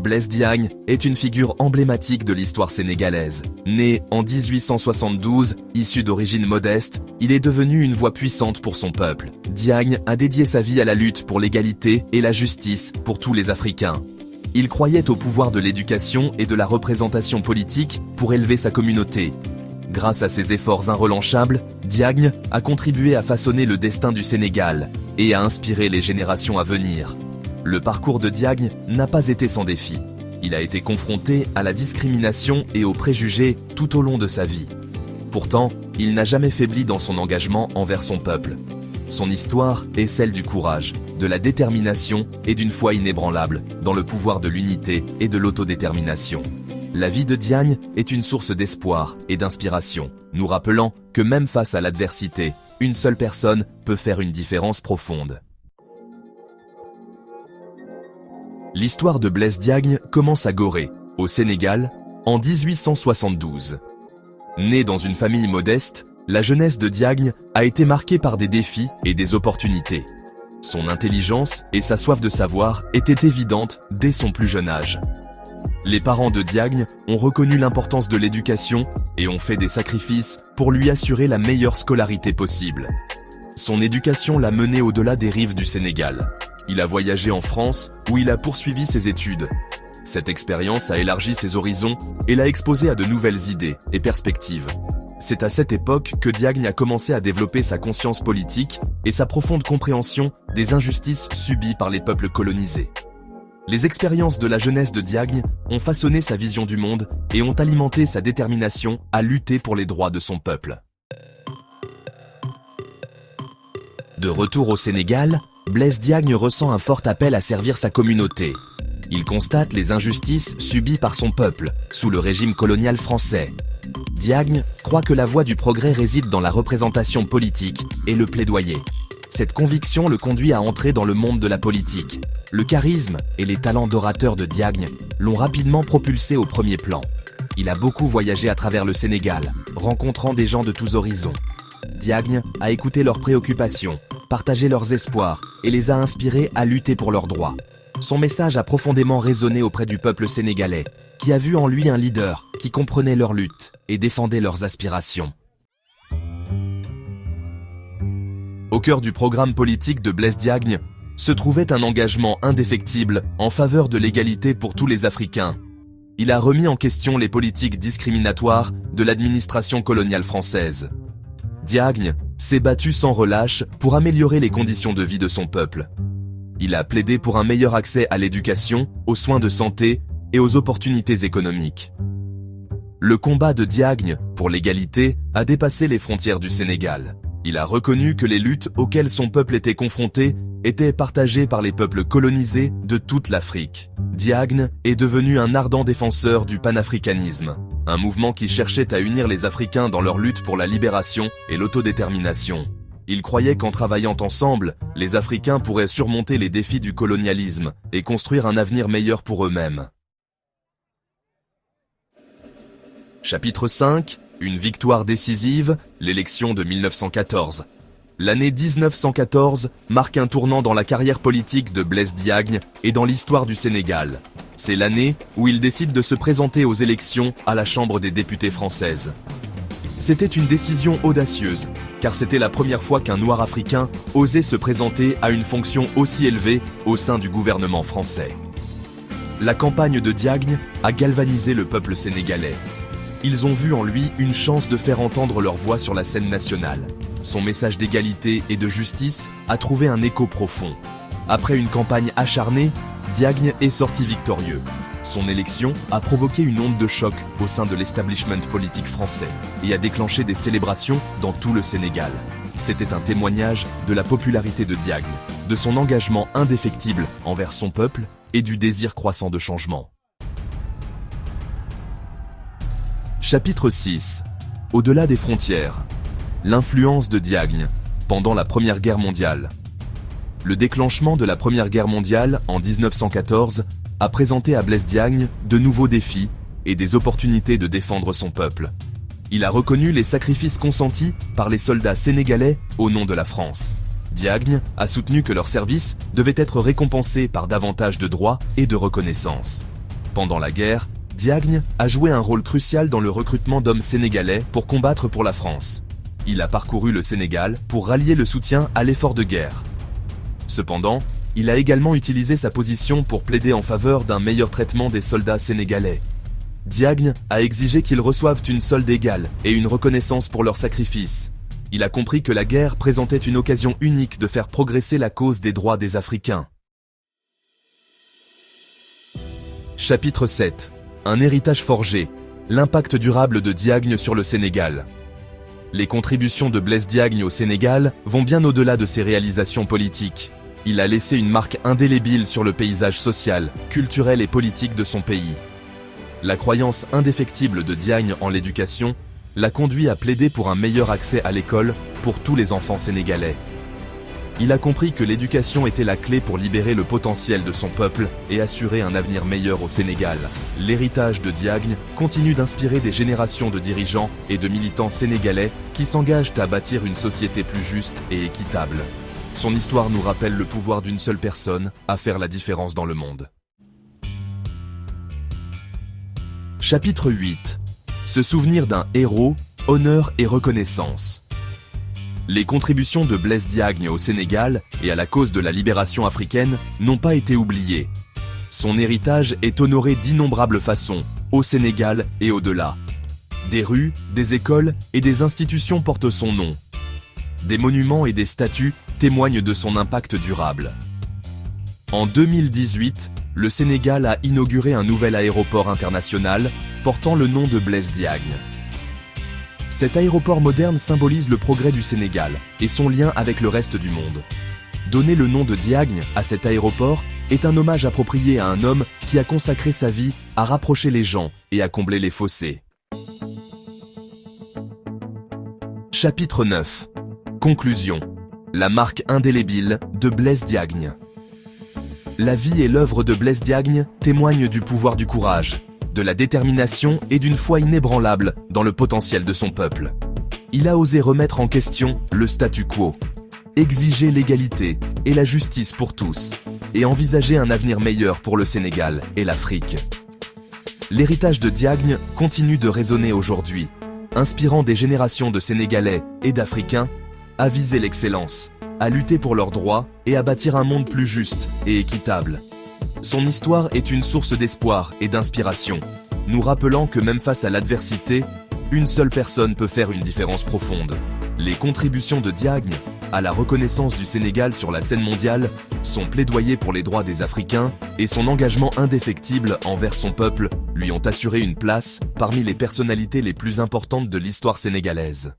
Blaise Diagne est une figure emblématique de l'histoire sénégalaise. Né en 1872, issu d'origine modeste, il est devenu une voix puissante pour son peuple. Diagne a dédié sa vie à la lutte pour l'égalité et la justice pour tous les Africains. Il croyait au pouvoir de l'éducation et de la représentation politique pour élever sa communauté. Grâce à ses efforts irrelanchables, Diagne a contribué à façonner le destin du Sénégal et à inspirer les générations à venir. Le parcours de Diagne n'a pas été sans défi. Il a été confronté à la discrimination et aux préjugés tout au long de sa vie. Pourtant, il n'a jamais faibli dans son engagement envers son peuple. Son histoire est celle du courage, de la détermination et d'une foi inébranlable dans le pouvoir de l'unité et de l'autodétermination. La vie de Diagne est une source d'espoir et d'inspiration, nous rappelant que même face à l'adversité, une seule personne peut faire une différence profonde. L'histoire de Blaise Diagne commence à Gorée, au Sénégal, en 1872. Né dans une famille modeste, la jeunesse de Diagne a été marquée par des défis et des opportunités. Son intelligence et sa soif de savoir étaient évidentes dès son plus jeune âge. Les parents de Diagne ont reconnu l'importance de l'éducation et ont fait des sacrifices pour lui assurer la meilleure scolarité possible. Son éducation l'a mené au-delà des rives du Sénégal. Il a voyagé en France, où il a poursuivi ses études. Cette expérience a élargi ses horizons et l'a exposé à de nouvelles idées et perspectives. C'est à cette époque que Diagne a commencé à développer sa conscience politique et sa profonde compréhension des injustices subies par les peuples colonisés. Les expériences de la jeunesse de Diagne ont façonné sa vision du monde et ont alimenté sa détermination à lutter pour les droits de son peuple. De retour au Sénégal, Blaise Diagne ressent un fort appel à servir sa communauté. Il constate les injustices subies par son peuple, sous le régime colonial français. Diagne croit que la voie du progrès réside dans la représentation politique et le plaidoyer. Cette conviction le conduit à entrer dans le monde de la politique. Le charisme et les talents d'orateur de Diagne l'ont rapidement propulsé au premier plan. Il a beaucoup voyagé à travers le Sénégal, rencontrant des gens de tous horizons. Diagne a écouté leurs préoccupations, partagé leurs espoirs et les a inspirés à lutter pour leurs droits. Son message a profondément résonné auprès du peuple sénégalais, qui a vu en lui un leader qui comprenait leurs luttes et défendait leurs aspirations. Au cœur du programme politique de Blaise Diagne se trouvait un engagement indéfectible en faveur de l'égalité pour tous les Africains. Il a remis en question les politiques discriminatoires de l'administration coloniale française. Diagne s'est battu sans relâche pour améliorer les conditions de vie de son peuple. Il a plaidé pour un meilleur accès à l'éducation, aux soins de santé et aux opportunités économiques. Le combat de Diagne pour l'égalité a dépassé les frontières du Sénégal. Il a reconnu que les luttes auxquelles son peuple était confronté étaient partagées par les peuples colonisés de toute l'Afrique. Diagne est devenu un ardent défenseur du panafricanisme, un mouvement qui cherchait à unir les Africains dans leur lutte pour la libération et l'autodétermination. Il croyait qu'en travaillant ensemble, les Africains pourraient surmonter les défis du colonialisme et construire un avenir meilleur pour eux-mêmes. Chapitre 5. Une victoire décisive, l'élection de 1914. L'année 1914 marque un tournant dans la carrière politique de Blaise Diagne et dans l'histoire du Sénégal. C'est l'année où il décide de se présenter aux élections à la Chambre des députés française. C'était une décision audacieuse, car c'était la première fois qu'un noir africain osait se présenter à une fonction aussi élevée au sein du gouvernement français. La campagne de Diagne a galvanisé le peuple sénégalais. Ils ont vu en lui une chance de faire entendre leur voix sur la scène nationale. Son message d'égalité et de justice a trouvé un écho profond. Après une campagne acharnée, Diagne est sorti victorieux. Son élection a provoqué une onde de choc au sein de l'establishment politique français et a déclenché des célébrations dans tout le Sénégal. C'était un témoignage de la popularité de Diagne, de son engagement indéfectible envers son peuple et du désir croissant de changement. Chapitre 6. Au-delà des frontières. L'influence de Diagne pendant la Première Guerre mondiale. Le déclenchement de la Première Guerre mondiale en 1914 a présenté à Blaise Diagne de nouveaux défis et des opportunités de défendre son peuple. Il a reconnu les sacrifices consentis par les soldats sénégalais au nom de la France. Diagne a soutenu que leur service devait être récompensé par davantage de droits et de reconnaissance. Pendant la guerre, Diagne a joué un rôle crucial dans le recrutement d'hommes sénégalais pour combattre pour la France. Il a parcouru le Sénégal pour rallier le soutien à l'effort de guerre. Cependant, il a également utilisé sa position pour plaider en faveur d'un meilleur traitement des soldats sénégalais. Diagne a exigé qu'ils reçoivent une solde égale et une reconnaissance pour leur sacrifice. Il a compris que la guerre présentait une occasion unique de faire progresser la cause des droits des Africains. Chapitre 7. Un héritage forgé. L'impact durable de Diagne sur le Sénégal. Les contributions de Blaise Diagne au Sénégal vont bien au-delà de ses réalisations politiques. Il a laissé une marque indélébile sur le paysage social, culturel et politique de son pays. La croyance indéfectible de Diagne en l'éducation l'a conduit à plaider pour un meilleur accès à l'école pour tous les enfants sénégalais. Il a compris que l'éducation était la clé pour libérer le potentiel de son peuple et assurer un avenir meilleur au Sénégal. L'héritage de Diagne continue d'inspirer des générations de dirigeants et de militants sénégalais qui s'engagent à bâtir une société plus juste et équitable. Son histoire nous rappelle le pouvoir d'une seule personne à faire la différence dans le monde. Chapitre 8. Se souvenir d'un héros, honneur et reconnaissance. Les contributions de Blaise Diagne au Sénégal et à la cause de la libération africaine n'ont pas été oubliées. Son héritage est honoré d'innombrables façons, au Sénégal et au-delà. Des rues, des écoles et des institutions portent son nom. Des monuments et des statues témoignent de son impact durable. En 2018, le Sénégal a inauguré un nouvel aéroport international portant le nom de Blaise Diagne. Cet aéroport moderne symbolise le progrès du Sénégal et son lien avec le reste du monde. Donner le nom de Diagne à cet aéroport est un hommage approprié à un homme qui a consacré sa vie à rapprocher les gens et à combler les fossés. Chapitre 9. Conclusion. La marque indélébile de Blaise Diagne. La vie et l'œuvre de Blaise Diagne témoignent du pouvoir du courage, de la détermination et d'une foi inébranlable dans le potentiel de son peuple. Il a osé remettre en question le statu quo, exiger l'égalité et la justice pour tous, et envisager un avenir meilleur pour le Sénégal et l'Afrique. L'héritage de Diagne continue de résonner aujourd'hui, inspirant des générations de Sénégalais et d'Africains à viser l'excellence, à lutter pour leurs droits et à bâtir un monde plus juste et équitable. Son histoire est une source d'espoir et d'inspiration, nous rappelant que même face à l'adversité, une seule personne peut faire une différence profonde. Les contributions de Diagne à la reconnaissance du Sénégal sur la scène mondiale, son plaidoyer pour les droits des Africains et son engagement indéfectible envers son peuple lui ont assuré une place parmi les personnalités les plus importantes de l'histoire sénégalaise.